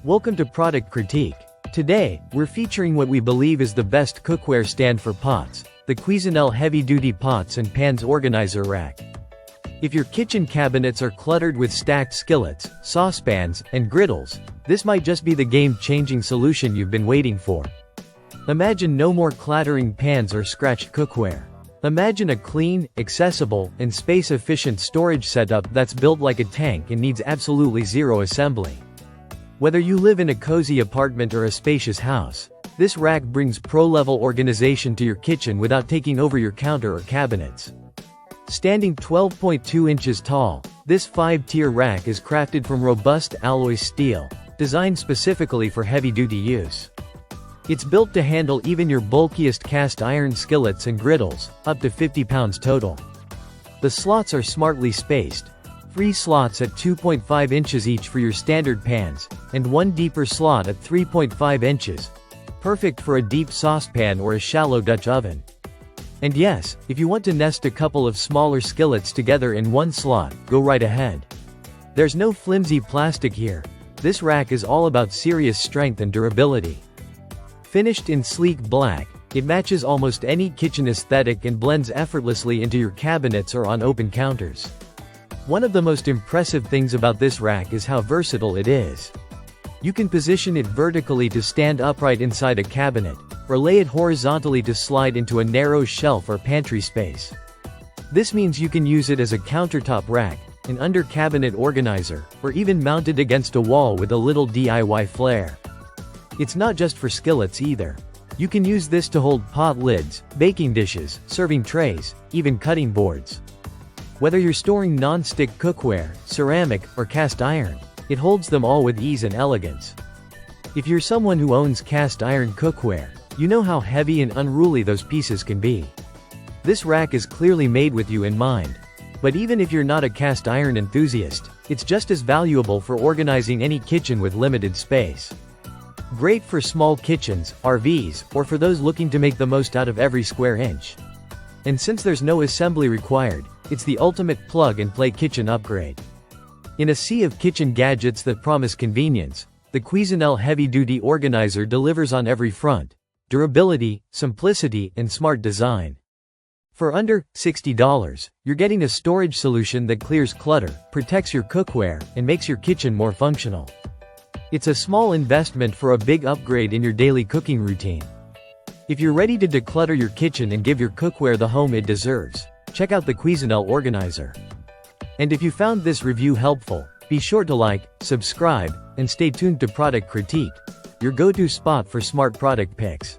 Welcome to Product Critique. Today, we're featuring what we believe is the best cookware stand for pots, the Cuisinel heavy-duty pots and pans organizer rack. If your kitchen cabinets are cluttered with stacked skillets, saucepans, and griddles, this might just be the game-changing solution you've been waiting for. Imagine no more clattering pans or scratched cookware. Imagine a clean, accessible, and space-efficient storage setup that's built like a tank and needs absolutely zero assembly. Whether you live in a cozy apartment or a spacious house, this rack brings pro-level organization to your kitchen without taking over your counter or cabinets. Standing 12.2 inches tall, this 5-tier rack is crafted from robust alloy steel, designed specifically for heavy-duty use. It's built to handle even your bulkiest cast iron skillets and griddles, up to 50 pounds total. The slots are smartly spaced. 3 slots at 2.5 inches each for your standard pans, and 1 deeper slot at 3.5 inches. Perfect for a deep saucepan or a shallow Dutch oven. And yes, if you want to nest a couple of smaller skillets together in one slot, go right ahead. There's no flimsy plastic here. This rack is all about serious strength and durability. Finished in sleek black, it matches almost any kitchen aesthetic and blends effortlessly into your cabinets or on open counters. One of the most impressive things about this rack is how versatile it is. You can position it vertically to stand upright inside a cabinet, or lay it horizontally to slide into a narrow shelf or pantry space. This means you can use it as a countertop rack, an under-cabinet organizer, or even mounted against a wall with a little DIY flair. It's not just for skillets either. You can use this to hold pot lids, baking dishes, serving trays, even cutting boards. Whether you're storing non-stick cookware, ceramic, or cast iron, it holds them all with ease and elegance. If you're someone who owns cast iron cookware, you know how heavy and unruly those pieces can be. This rack is clearly made with you in mind. But even if you're not a cast iron enthusiast, it's just as valuable for organizing any kitchen with limited space. Great for small kitchens, RVs, or for those looking to make the most out of every square inch. And since there's no assembly required, it's the ultimate plug-and-play kitchen upgrade. In a sea of kitchen gadgets that promise convenience, the Cuisinel heavy-duty organizer delivers on every front: durability, simplicity, and smart design. For under $60, you're getting a storage solution that clears clutter, protects your cookware, and makes your kitchen more functional. It's a small investment for a big upgrade in your daily cooking routine. If you're ready to declutter your kitchen and give your cookware the home it deserves, check out the Cuisinel organizer. And if you found this review helpful, be sure to like, subscribe, and stay tuned to Product Critique, your go-to spot for smart product picks.